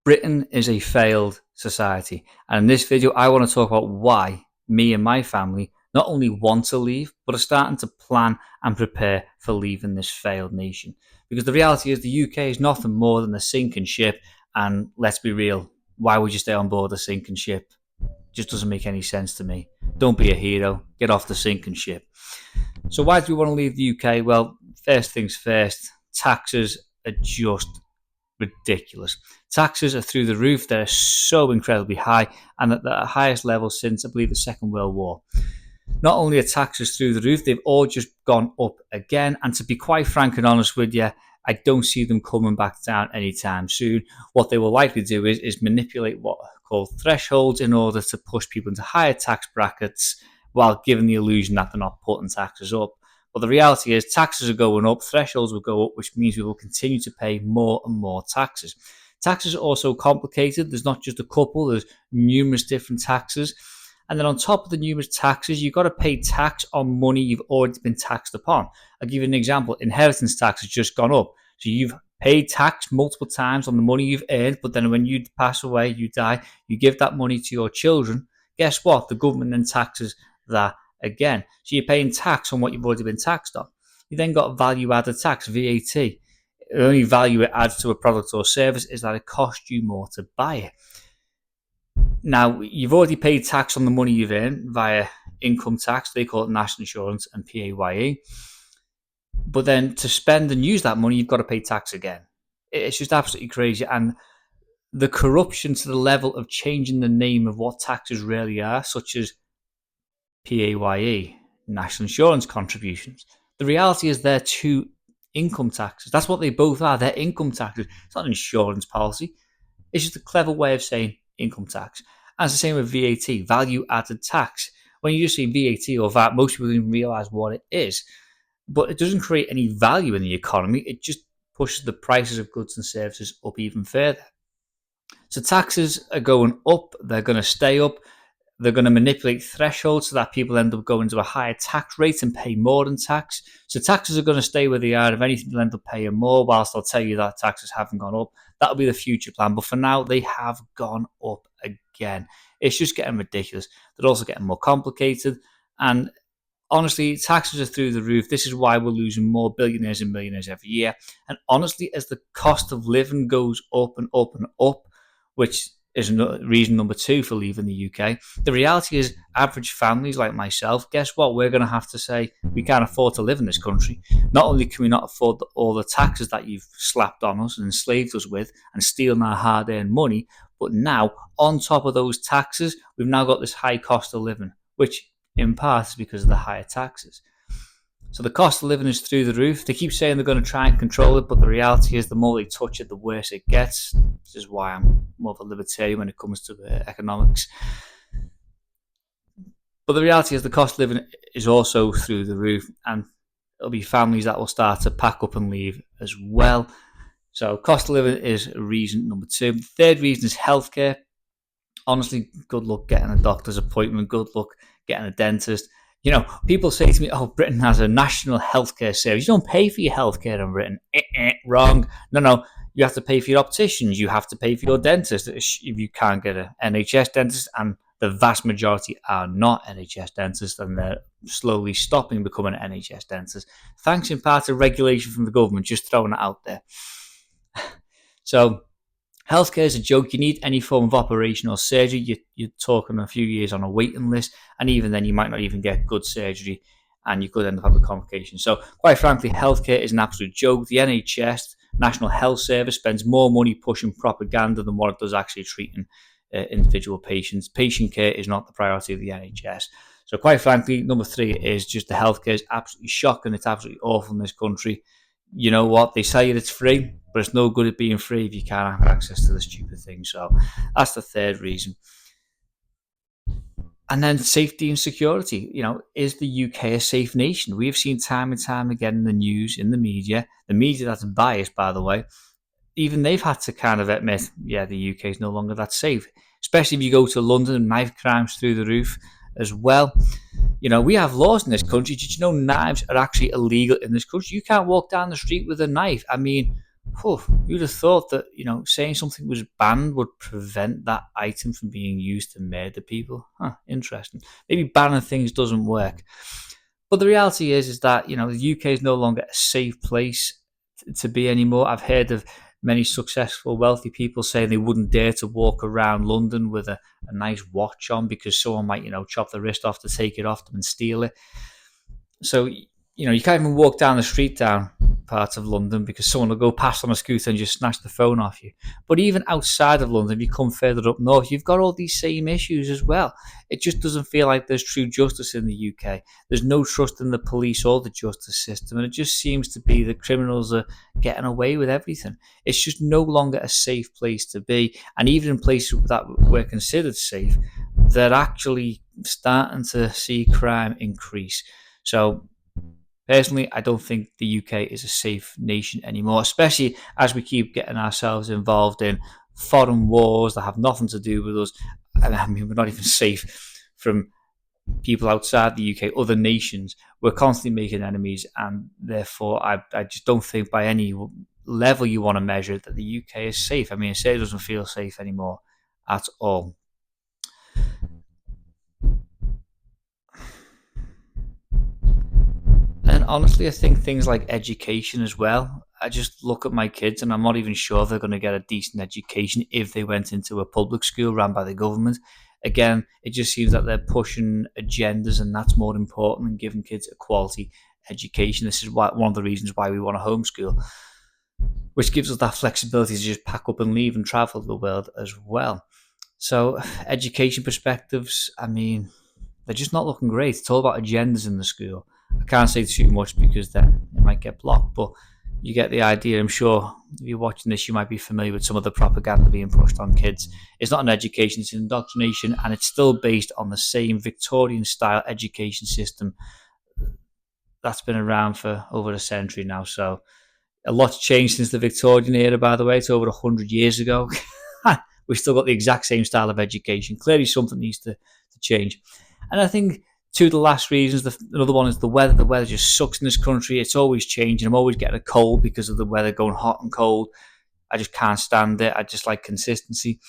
Britain is a failed society. And in this video, I want to talk about why me and my family not only want to leave, but are starting to plan and prepare for leaving this failed nation. Because the reality is the UK is nothing more than a sinking ship. And let's be real, why would you stay on board a sinking ship? It just doesn't make any sense to me. Don't be a hero. Get off the sinking ship. So why do we want to leave the UK? Well, first things first, taxes are just ridiculous. Taxes are through the roof. They're so incredibly high and at the highest level since, I believe, the Second World War. Not only are taxes through the roof, they've all just gone up again. And to be quite frank and honest with you, I don't see them coming back down anytime soon. What they will likely do is manipulate what are called thresholds in order to push people into higher tax brackets while giving the illusion that they're not putting taxes up. But the reality is taxes are going up, thresholds will go up, which means we will continue to pay more and more taxes. Taxes are also complicated. There's not just a couple, there's numerous different taxes. And then on top of the numerous taxes, you've got to pay tax on money you've already been taxed upon. I'll give you an example. Inheritance tax has just gone up. So you've paid tax multiple times on the money you've earned, but then when you pass away, you die, you give that money to your children. Guess what? The government then taxes that again. So you're paying tax on what you've already been taxed on. You then got value-added tax, VAT. The only value it adds to a product or service is that it costs you more to buy it. Now, you've already paid tax on the money you've earned via income tax. They call it national insurance and PAYE. But then to spend and use that money, you've got to pay tax again. It's just absolutely crazy. And the corruption to the level of changing the name of what taxes really are, such as PAYE, national insurance contributions. The reality is they're two income taxes. That's what they both are. They're income taxes. It's not an insurance policy. It's just a clever way of saying income tax. And it's the same with VAT, value added tax. When you just say VAT or VAT, most people don't even realize what it is. But it doesn't create any value in the economy. It just pushes the prices of goods and services up even further. So taxes are going up. They're going to stay up. They're going to manipulate thresholds so that people end up going to a higher tax rate and pay more in tax. So taxes are going to stay where they are. If anything, they'll end up paying more, whilst I'll tell you that taxes haven't gone up. That'll be the future plan. But for now, they have gone up again. It's just getting ridiculous. They're also getting more complicated. And honestly, taxes are through the roof. This is why we're losing more billionaires and millionaires every year. And honestly, as the cost of living goes up and up and up, which is reason number two for leaving the UK. The reality is average families like myself, guess what? We're going to have to say we can't afford to live in this country. Not only can we not afford all the taxes that you've slapped on us and enslaved us with and stealing our hard-earned money, but now on top of those taxes, we've now got this high cost of living, which in part is because of the higher taxes. So the cost of living is through the roof. They keep saying they're going to try and control it, but the reality is the more they touch it, the worse it gets. This is why I'm more of a libertarian when it comes to economics. But the reality is the cost of living is also through the roof, and there'll be families that will start to pack up and leave as well. So cost of living is reason number two. The third reason is healthcare. Honestly, good luck getting a doctor's appointment. Good luck getting a dentist. You know, people say to me, oh, Britain has a national healthcare service. You don't pay for your healthcare in Britain. Wrong. No. You have to pay for your opticians. You have to pay for your dentist if you can't get an NHS dentist. And the vast majority are not NHS dentists, and they're slowly stopping becoming NHS dentists. Thanks in part to regulation from the government, just throwing it out there. So healthcare is a joke. You need any form of operation or surgery, you're talking a few years on a waiting list, and even then you might not even get good surgery and you could end up having complications. So quite frankly, healthcare is an absolute joke. The NHS, National Health Service, spends more money pushing propaganda than what it does actually treating individual patients. Patient care is not the priority of the NHS. So quite frankly, number three is just the healthcare is absolutely shocking. It's absolutely awful in this country. You know what? They say it's free, but it's no good at being free if you can't have access to the stupid thing. So that's the third reason. And then safety and security. You know, is the UK a safe nation? We have seen time and time again in the news, in the media that's biased, by the way, even they've had to kind of admit, yeah, the UK is no longer that safe. Especially if you go to London, knife crimes through the roof as well. You know, we have laws in this country. Did you know knives are actually illegal in this country? You can't walk down the street with a knife. I mean, You'd have thought that, saying something was banned would prevent that item from being used to murder people. Interesting. Maybe banning things doesn't work. But the reality is that, the UK is no longer a safe place to be anymore. I've heard of many successful, wealthy people saying they wouldn't dare to walk around London with a nice watch on because someone might, chop the wrist off to take it off them and steal it. So, you can't even walk down the street down parts of London because someone will go past on a scooter and just snatch the phone off you. But even outside of London, if you come further up north, you've got all these same issues as well. It just doesn't feel like there's true justice in the UK. There's no trust in the police or the justice system, and it just seems to be that criminals are getting away with everything. It's just no longer a safe place to be. And even in places that were considered safe, they're actually starting to see crime increase. So personally, I don't think the UK is a safe nation anymore, especially as we keep getting ourselves involved in foreign wars that have nothing to do with us. And I mean, we're not even safe from people outside the UK, other nations. We're constantly making enemies, and therefore, I just don't think by any level you want to measure it that the UK is safe. I mean, it certainly doesn't feel safe anymore at all. And honestly, I think things like education as well. I just look at my kids and I'm not even sure they're going to get a decent education if they went into a public school run by the government. Again, it just seems that they're pushing agendas and that's more important than giving kids a quality education. This is one of the reasons why we want to homeschool, which gives us that flexibility to just pack up and leave and travel the world as well. So, education perspectives, I mean, they're just not looking great. It's all about agendas in the school. I can't say too much because then it might get blocked, but you get the idea. I'm sure if you're watching this, you might be familiar with some of the propaganda being pushed on kids. It's not an education, it's an indoctrination, and it's still based on the same Victorian style education system that's been around for over a century now. So a lot's changed since the Victorian era, by the way. It's over 100 years ago. We've still got the exact same style of education. Clearly, something needs to change. And I think two of the last reasons, another one is the weather. The weather just sucks in this country. It's always changing. I'm always getting a cold because of the weather going hot and cold. I just can't stand it. I just like consistency.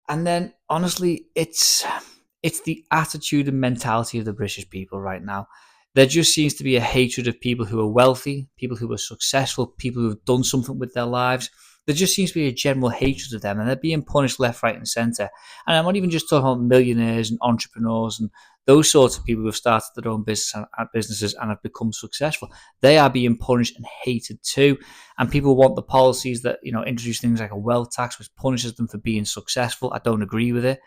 And then, honestly, it's the attitude and mentality of the British people right now. There just seems to be a hatred of people who are wealthy, people who are successful, people who have done something with their lives. There just seems to be a general hatred of them, and they're being punished left, right, and centre. And I'm not even just talking about millionaires and entrepreneurs and those sorts of people who have started their own businesses and have become successful. They are being punished and hated too. And people want the policies that, introduce things like a wealth tax, which punishes them for being successful. I don't agree with it.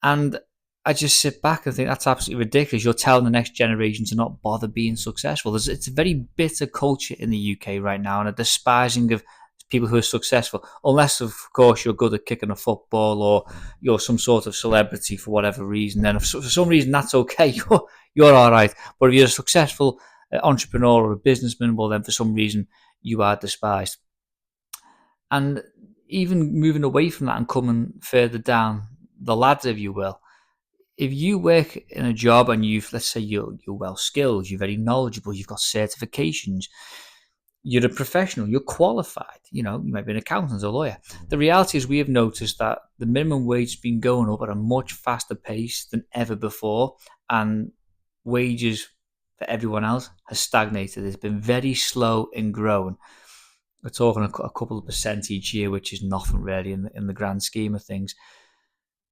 And I just sit back and think that's absolutely ridiculous. You're telling the next generation to not bother being successful. It's a very bitter culture in the UK right now, and a despising of people who are successful, unless, of course, you're good at kicking a football or you're some sort of celebrity for whatever reason. Then, if for some reason that's okay, you're all right. But if you're a successful entrepreneur or a businessman, well, then for some reason you are despised. And even moving away from that and coming further down the ladder, if you will, if you work in a job and let's say you're well skilled, you're very knowledgeable, you've got certifications, you're a professional, you're qualified, you might be an accountant or a lawyer. The reality is we have noticed that the minimum wage has been going up at a much faster pace than ever before, and wages for everyone else has stagnated. It's been very slow in growing. We're talking a couple of percent each year, which is nothing really in the grand scheme of things.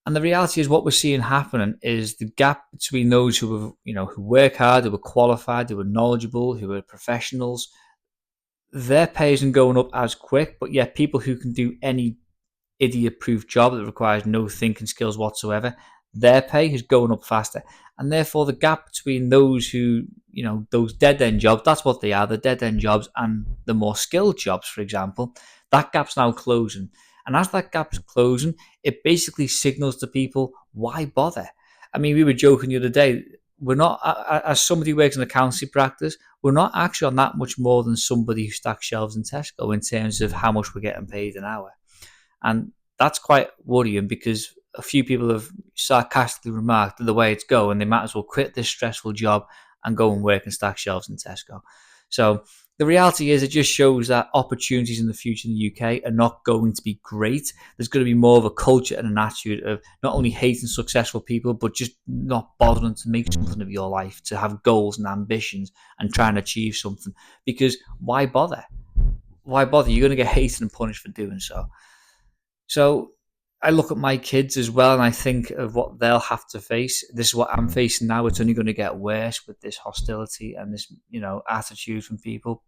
And the reality is, what we're seeing happening is the gap between those who work hard, who are qualified, who are knowledgeable, who are professionals. Their pay isn't going up as quick, but yet people who can do any idiot-proof job that requires no thinking skills whatsoever, their pay is going up faster. And therefore, the gap between those who, those dead-end jobs, that's what they are, the dead-end jobs, and the more skilled jobs, for example, that gap's now closing. And as that gap's closing, it basically signals to people, why bother? I mean, we were joking the other day, we're not, as somebody who works in accountancy practice, we're not actually on that much more than somebody who stacks shelves in Tesco in terms of how much we're getting paid an hour. And that's quite worrying because a few people have sarcastically remarked that the way it's going, they might as well quit this stressful job and go and work and stack shelves in Tesco. So the reality is it just shows that opportunities in the future in the UK are not going to be great. There's going to be more of a culture and an attitude of not only hating successful people, but just not bothering to make something of your life, to have goals and ambitions and try and achieve something. Because why bother? Why bother? You're going to get hated and punished for doing so. So I look at my kids as well and I think of what they'll have to face. This is what I'm facing now. It's only going to get worse with this hostility and this, attitude from people.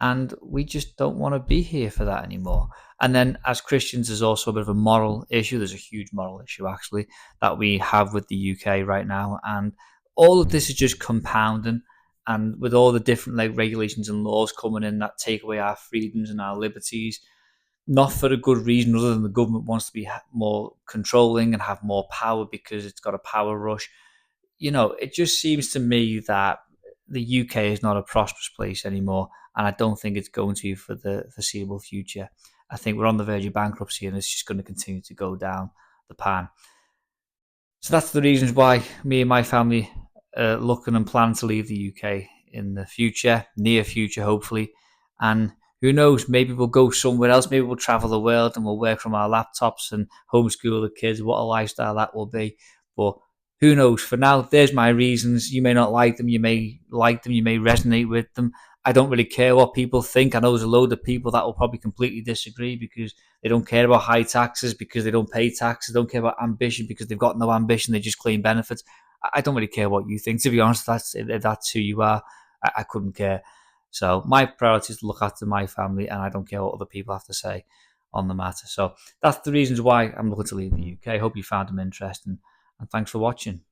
And we just don't want to be here for that anymore. And then as Christians, there's also a bit of a moral issue. There's a huge moral issue, actually, that we have with the UK right now. And all of this is just compounding. And with all the different regulations and laws coming in that take away our freedoms and our liberties, not for a good reason other than the government wants to be more controlling and have more power because it's got a power rush. It just seems to me that the UK is not a prosperous place anymore, and I don't think it's going to for the foreseeable future. I think we're on the verge of bankruptcy, and it's just going to continue to go down the pan. So that's the reasons why me and my family are looking and plan to leave the UK in the future, near future, hopefully. And who knows, maybe we'll go somewhere else. Maybe we'll travel the world and we'll work from our laptops and homeschool the kids. What a lifestyle that will be. But who knows? For now, there's my reasons. You may not like them. You may like them. You may resonate with them. I don't really care what people think. I know there's a load of people that will probably completely disagree because they don't care about high taxes, because they don't pay taxes, they don't care about ambition because they've got no ambition, they just claim benefits. I don't really care what you think, to be honest. If that's who you are, I couldn't care. So my priority is to look after my family, and I don't care what other people have to say on the matter. So that's the reasons why I'm looking to leave the UK. I hope you found them interesting, and thanks for watching.